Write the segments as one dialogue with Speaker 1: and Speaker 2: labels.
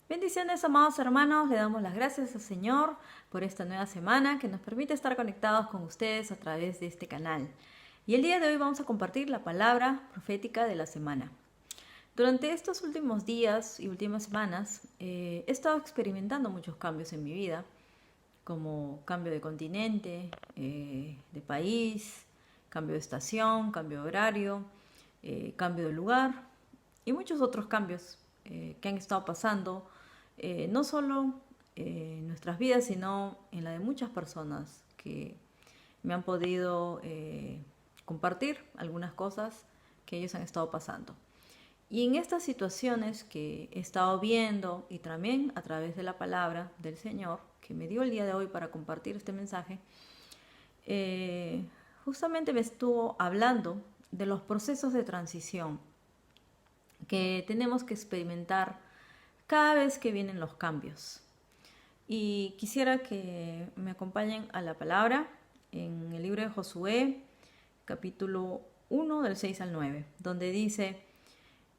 Speaker 1: Bendiciones, amados hermanos, le damos las gracias al Señor por esta nueva semana que nos permite estar conectados con ustedes a través de este canal. Y el día de hoy vamos a compartir la palabra profética de la semana. Durante estos últimos días y últimas semanas he estado experimentando muchos cambios en mi vida, como cambio de continente, de país, cambio de estación, cambio de horario, cambio de lugar y muchos otros cambios que han estado pasando, no solo en nuestras vidas, sino en la de muchas personas que me han podido compartir algunas cosas que ellos han estado pasando. Y en estas situaciones que he estado viendo y también a través de la palabra del Señor que me dio el día de hoy para compartir este mensaje, justamente me estuvo hablando de los procesos de transición que tenemos que experimentar cada vez que vienen los cambios. Y quisiera que me acompañen a la palabra en el libro de Josué, capítulo 1 del 6 al 9, donde dice,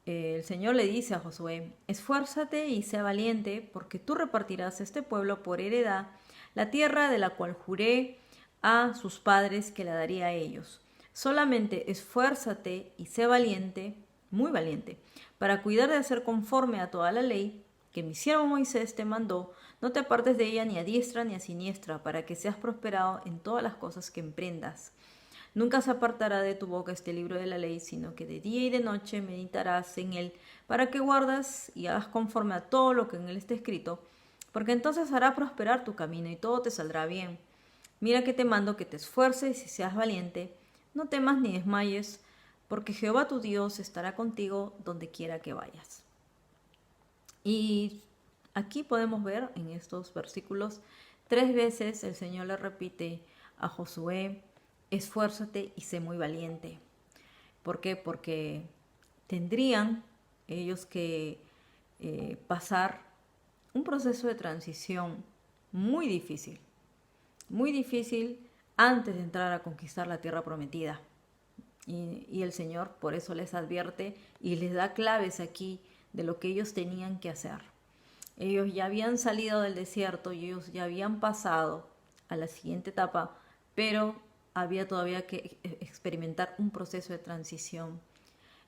Speaker 1: el Señor le dice a Josué, esfuérzate y sea valiente, porque tú repartirás a este pueblo por heredad la tierra de la cual juré a sus padres que la daría a ellos. Solamente esfuérzate y sé valiente, muy valiente, para cuidar de hacer conforme a toda la ley que mi siervo Moisés te mandó. No te apartes de ella ni a diestra ni a siniestra, para que seas prosperado en todas las cosas que emprendas. Nunca se apartará de tu boca este libro de la ley, sino que de día y de noche meditarás en él, para que guardas y hagas conforme a todo lo que en él está escrito, porque entonces hará prosperar tu camino y todo te saldrá bien. Mira que te mando que te esfuerces y seas valiente, no temas ni desmayes, porque Jehová tu Dios estará contigo donde quiera que vayas. Y aquí podemos ver en estos versículos 3 veces el Señor le repite a Josué, esfuérzate y sé muy valiente. ¿Por qué? Porque tendrían ellos que pasar un proceso de transición muy difícil antes de entrar a conquistar la tierra prometida. Y el Señor por eso les advierte y les da claves aquí de lo que ellos tenían que hacer. Ellos ya habían salido del desierto y ellos ya habían pasado a la siguiente etapa, pero había todavía que experimentar un proceso de transición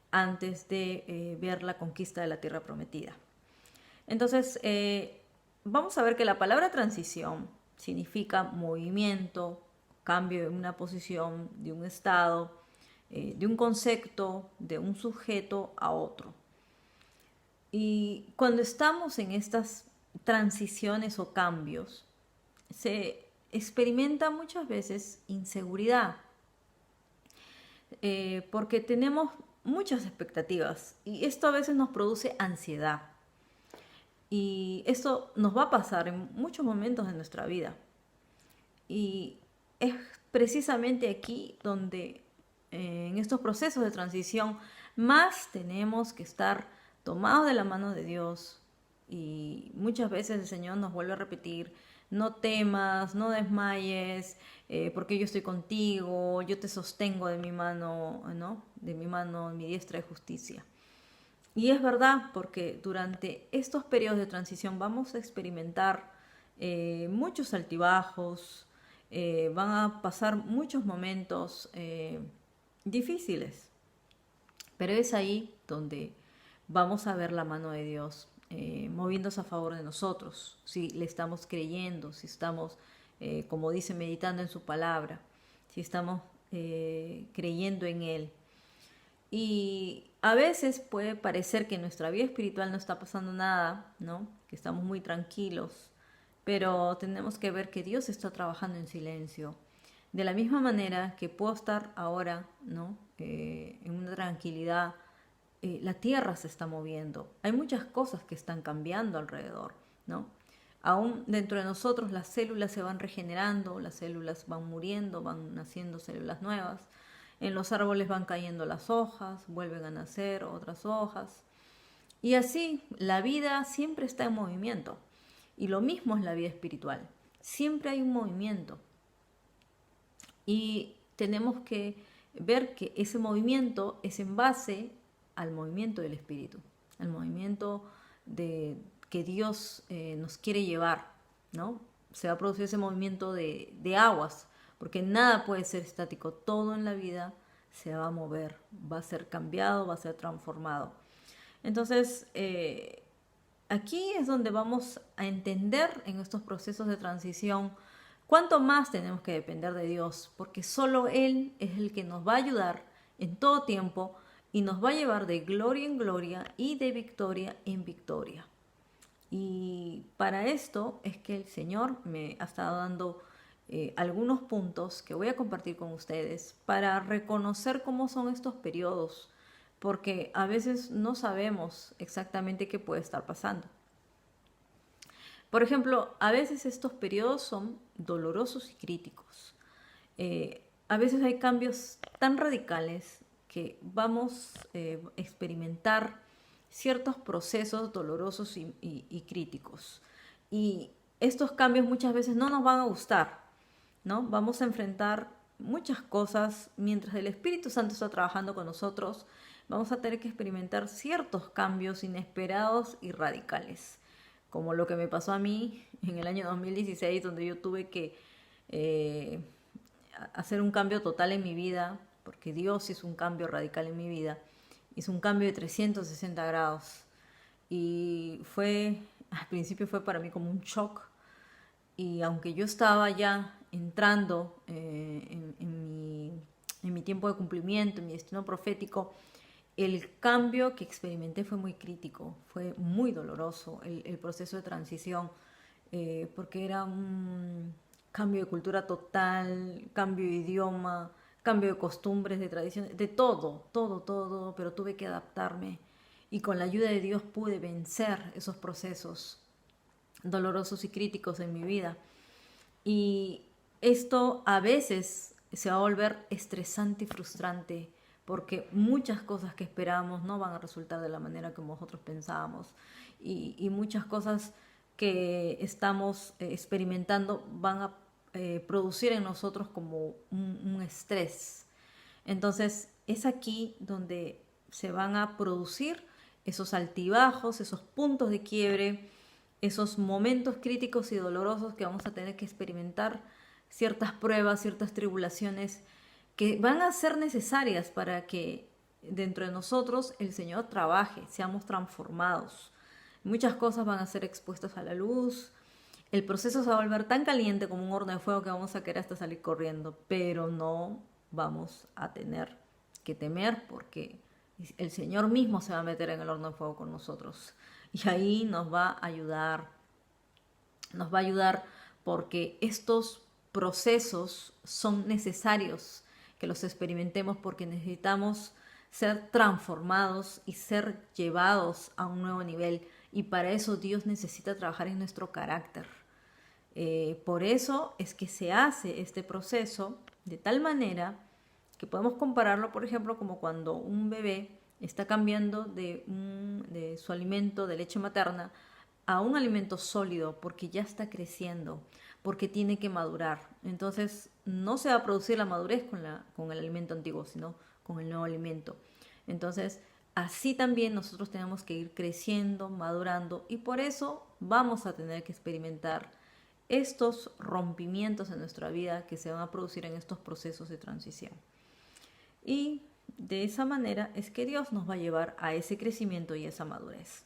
Speaker 1: antes de ver la conquista de la tierra prometida. Entonces, vamos a ver que la palabra transición significa movimiento, cambio de una posición, de un estado, de un concepto, de un sujeto a otro. Y cuando estamos en estas transiciones o cambios, se experimenta muchas veces inseguridad, porque tenemos muchas expectativas y esto a veces nos produce ansiedad. Y esto nos va a pasar en muchos momentos de nuestra vida. Y es precisamente aquí donde en estos procesos de transición más tenemos que estar tomados de la mano de Dios. Y muchas veces el Señor nos vuelve a repetir, no temas, no desmayes, porque yo estoy contigo, yo te sostengo de mi mano, ¿no? De mi mano, mi diestra de justicia. Y es verdad, porque durante estos periodos de transición vamos a experimentar muchos altibajos, van a pasar muchos momentos difíciles, pero es ahí donde vamos a ver la mano de Dios moviéndose a favor de nosotros, si le estamos creyendo, si estamos, como dice, meditando en su palabra, si estamos creyendo en Él. Y a veces puede parecer que en nuestra vida espiritual no está pasando nada, ¿no? Que estamos muy tranquilos, pero tenemos que ver que Dios está trabajando en silencio. De la misma manera que puedo estar ahora, ¿no? En una tranquilidad, la tierra se está moviendo. Hay muchas cosas que están cambiando alrededor, ¿no? Aún dentro de nosotros las células se van regenerando, las células van muriendo, van naciendo células nuevas. En los árboles van cayendo las hojas, vuelven a nacer otras hojas. Y así la vida siempre está en movimiento. Y lo mismo es la vida espiritual. Siempre hay un movimiento. Y tenemos que ver que ese movimiento es en base al movimiento del espíritu, al movimiento de que Dios nos quiere llevar, ¿no? Se va a producir ese movimiento de aguas, porque nada puede ser estático, todo en la vida se va a mover, va a ser cambiado, va a ser transformado. Entonces, aquí es donde vamos a entender en estos procesos de transición cuánto más tenemos que depender de Dios, porque solo Él es el que nos va a ayudar en todo tiempo y nos va a llevar de gloria en gloria y de victoria en victoria. Y para esto es que el Señor me ha estado dando algunos puntos que voy a compartir con ustedes para reconocer cómo son estos periodos, porque a veces no sabemos exactamente qué puede estar pasando. Por ejemplo, a veces estos periodos son dolorosos y críticos. A veces hay cambios tan radicales que vamos a experimentar ciertos procesos dolorosos y críticos. Y estos cambios muchas veces no nos van a gustar, ¿no? Vamos a enfrentar muchas cosas mientras el Espíritu Santo está trabajando con nosotros. Vamos a tener que experimentar ciertos cambios inesperados y radicales, como lo que me pasó a mí en el año 2016, donde yo tuve que hacer un cambio total en mi vida, porque Dios hizo un cambio radical en mi vida, hizo un cambio de 360 grados. Y al principio fue para mí como un shock. Y aunque yo estaba ya entrando en mi tiempo de cumplimiento, en mi destino profético, el cambio que experimenté fue muy crítico, fue muy doloroso el proceso de transición, porque era un cambio de cultura total, cambio de idioma, cambio de costumbres, de tradiciones, de todo, todo, todo, pero tuve que adaptarme y con la ayuda de Dios pude vencer esos procesos dolorosos y críticos en mi vida. Y esto a veces se va a volver estresante y frustrante porque muchas cosas que esperábamos no van a resultar de la manera que nosotros pensábamos y muchas cosas que estamos experimentando van a producir en nosotros como un estrés. Entonces es aquí donde se van a producir esos altibajos, esos puntos de quiebre, esos momentos críticos y dolorosos que vamos a tener que experimentar, ciertas pruebas, ciertas tribulaciones que van a ser necesarias para que dentro de nosotros el Señor trabaje, seamos transformados. Muchas cosas van a ser expuestas a la luz. El proceso se va a volver tan caliente como un horno de fuego que vamos a querer hasta salir corriendo, pero no vamos a tener que temer porque el Señor mismo se va a meter en el horno de fuego con nosotros. Y ahí nos va a ayudar porque estos procesos son necesarios que los experimentemos porque necesitamos ser transformados y ser llevados a un nuevo nivel. Y para eso Dios necesita trabajar en nuestro carácter. Por eso es que se hace este proceso de tal manera que podemos compararlo, por ejemplo, como cuando un bebé está cambiando de su alimento de leche materna a un alimento sólido porque ya está creciendo, porque tiene que madurar. Entonces no se va a producir la madurez con el alimento antiguo, sino con el nuevo alimento. Entonces así también nosotros tenemos que ir creciendo, madurando y por eso vamos a tener que experimentar estos rompimientos en nuestra vida que se van a producir en estos procesos de transición. Y de esa manera es que Dios nos va a llevar a ese crecimiento y esa madurez.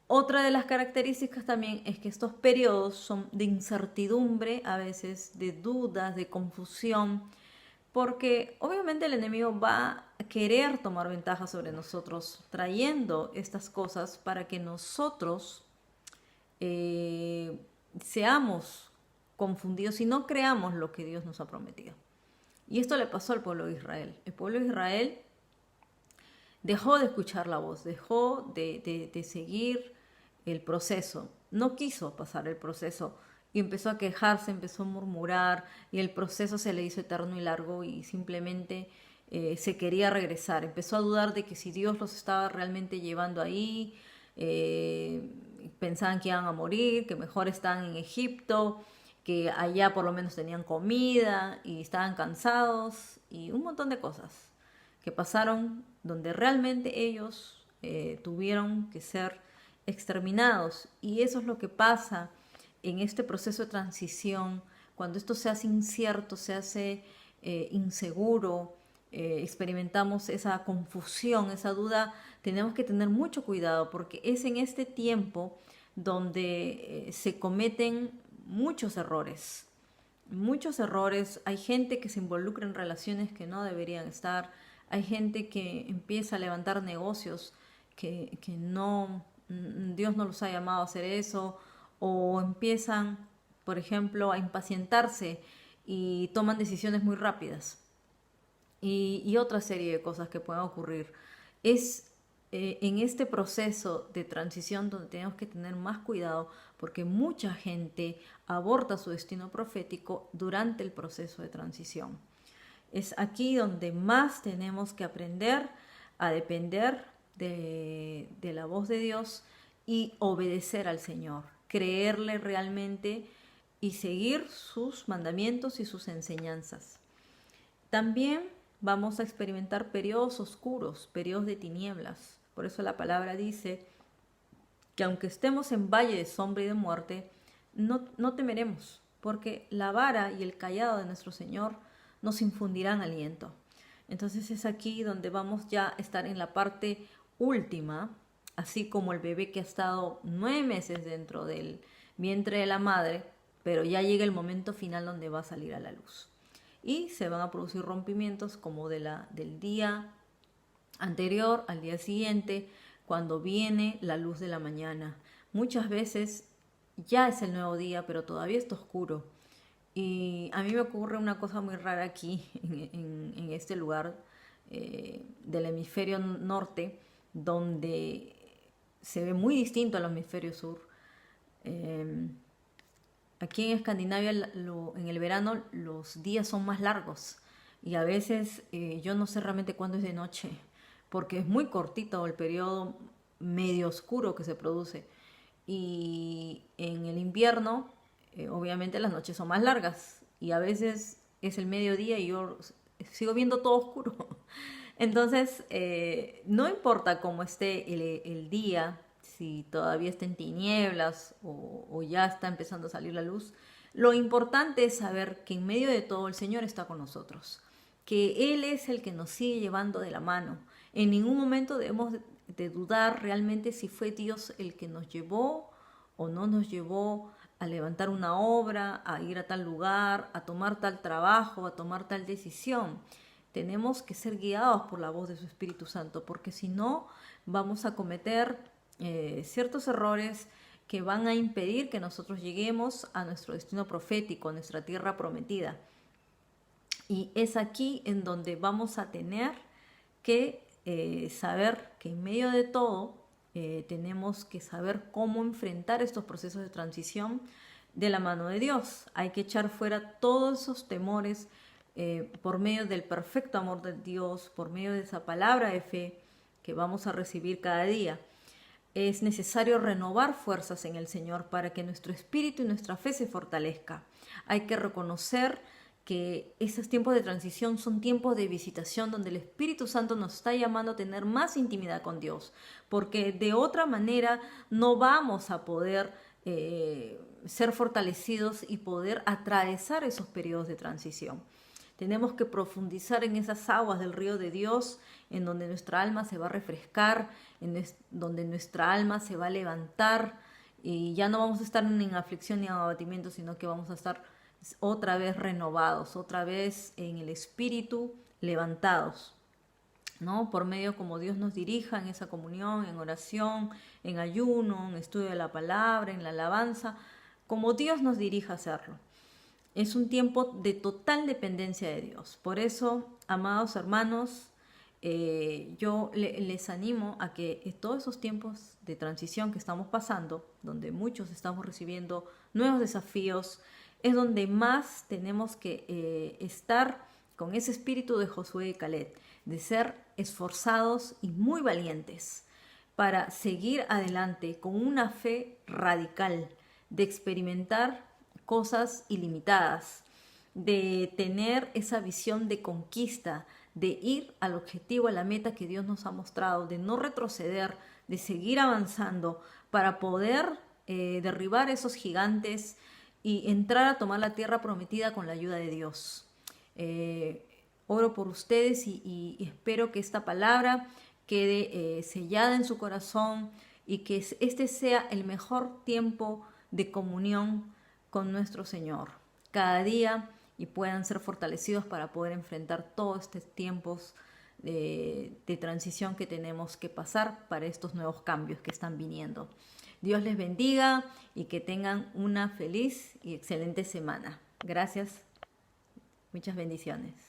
Speaker 1: Otra de las características también es que estos periodos son de incertidumbre, a veces de dudas, de confusión, porque obviamente el enemigo va a querer tomar ventaja sobre nosotros, trayendo estas cosas para que nosotros seamos confundidos y no creamos lo que Dios nos ha prometido. Y esto le pasó al pueblo de Israel. El pueblo de Israel dejó de escuchar la voz, dejó de seguir el proceso. No quiso pasar el proceso y empezó a quejarse, empezó a murmurar y el proceso se le hizo eterno y largo y simplemente se quería regresar. Empezó a dudar de que si Dios los estaba realmente llevando ahí, pensaban que iban a morir, que mejor estaban en Egipto, que allá por lo menos tenían comida y estaban cansados y un montón de cosas que pasaron donde realmente ellos tuvieron que ser exterminados. Y eso es lo que pasa en este proceso de transición, cuando esto se hace incierto, se hace inseguro, experimentamos esa confusión, esa duda. Tenemos que tener mucho cuidado porque es en este tiempo donde se cometen muchos errores. Muchos errores, hay gente que se involucra en relaciones que no deberían estar, hay gente que empieza a levantar negocios que no, Dios no los ha llamado a hacer eso, o empiezan, por ejemplo, a impacientarse y toman decisiones muy rápidas y otra serie de cosas que pueden ocurrir. Es en este proceso de transición donde tenemos que tener más cuidado porque mucha gente aborta su destino profético durante el proceso de transición. Es aquí donde más tenemos que aprender a depender de la voz de Dios y obedecer al Señor, creerle realmente y seguir sus mandamientos y sus enseñanzas. También vamos a experimentar periodos oscuros, periodos de tinieblas. Por eso la palabra dice que aunque estemos en valle de sombra y de muerte, no temeremos, porque la vara y el cayado de nuestro Señor nos infundirán aliento. Entonces es aquí donde vamos ya a estar en la parte última, así como el bebé que ha estado 9 meses dentro del vientre de la madre, pero ya llega el momento final donde va a salir a la luz. Y se van a producir rompimientos como del día anterior al día siguiente, cuando viene la luz de la mañana. Muchas veces ya es el nuevo día, pero todavía está oscuro. Y a mí me ocurre una cosa muy rara aquí, en este lugar del hemisferio norte, donde se ve muy distinto al hemisferio sur. Aquí en Escandinavia, en el verano, los días son más largos. Y a veces yo no sé realmente cuándo es de noche, porque es muy cortito el periodo medio oscuro que se produce. Y en el invierno, obviamente las noches son más largas. Y a veces es el mediodía y yo sigo viendo todo oscuro. Entonces, no importa cómo esté el día, si todavía está en tinieblas o ya está empezando a salir la luz, lo importante es saber que en medio de todo el Señor está con nosotros, que Él es el que nos sigue llevando de la mano. En ningún momento debemos de dudar realmente si fue Dios el que nos llevó o no nos llevó a levantar una obra, a ir a tal lugar, a tomar tal trabajo, a tomar tal decisión. Tenemos que ser guiados por la voz de su Espíritu Santo, porque si no, vamos a cometer ciertos errores que van a impedir que nosotros lleguemos a nuestro destino profético, a nuestra tierra prometida. Y es aquí en donde vamos a tener que saber que en medio de todo tenemos que saber cómo enfrentar estos procesos de transición de la mano de Dios. Hay que echar fuera todos esos temores por medio del perfecto amor de Dios, por medio de esa palabra de fe que vamos a recibir cada día. Es necesario renovar fuerzas en el Señor para que nuestro espíritu y nuestra fe se fortalezca. Hay que reconocer que esos tiempos de transición son tiempos de visitación donde el Espíritu Santo nos está llamando a tener más intimidad con Dios, porque de otra manera no vamos a poder ser fortalecidos y poder atravesar esos periodos de transición. Tenemos que profundizar en esas aguas del río de Dios, en donde nuestra alma se va a refrescar, donde nuestra alma se va a levantar y ya no vamos a estar en aflicción ni en abatimiento, sino que vamos a estar otra vez renovados, otra vez en el espíritu levantados, ¿no? Por medio como Dios nos dirija en esa comunión, en oración, en ayuno, en estudio de la palabra, en la alabanza, como Dios nos dirija a hacerlo. Es un tiempo de total dependencia de Dios. Por eso, amados hermanos, yo les animo a que todos esos tiempos de transición que estamos pasando, donde muchos estamos recibiendo nuevos desafíos, es donde más tenemos que estar con ese espíritu de Josué y Caleb, de ser esforzados y muy valientes para seguir adelante con una fe radical, de experimentar cosas ilimitadas, de tener esa visión de conquista, de ir al objetivo, a la meta que Dios nos ha mostrado, de no retroceder, de seguir avanzando para poder derribar esos gigantes y entrar a tomar la tierra prometida con la ayuda de Dios. Oro por ustedes y espero que esta palabra quede sellada en su corazón y que este sea el mejor tiempo de comunión con nuestro Señor cada día y puedan ser fortalecidos para poder enfrentar todos estos tiempos de transición que tenemos que pasar para estos nuevos cambios que están viniendo. Dios les bendiga y que tengan una feliz y excelente semana. Gracias. Muchas bendiciones.